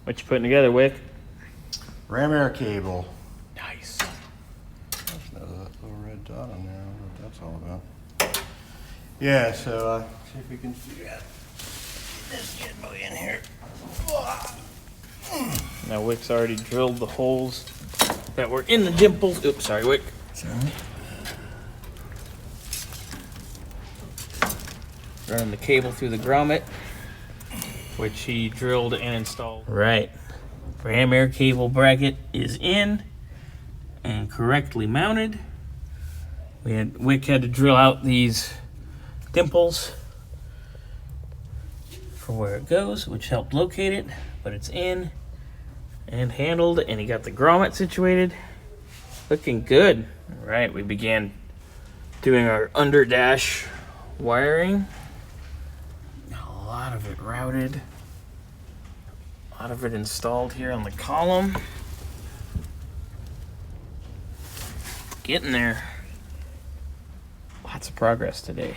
What you putting together, Wick? Ram air cable. Nice. There's that little red dot on there. I don't know what that's all about. Yeah, so see if we can figure out this good boy in here. Now Wick's already drilled the holes that were in the dimples. Oops, sorry, Wick. Sorry. Running the cable through the grommet, which he drilled and installed. Right. Ram air cable bracket is in and correctly mounted. Wick had to drill out these dimples for where it goes, which helped locate it, but it's in and handled, and he got the grommet situated. Looking good. All right, we began doing our underdash wiring. A lot of it routed. A lot of it installed here on the column. Getting there. Lots of progress today.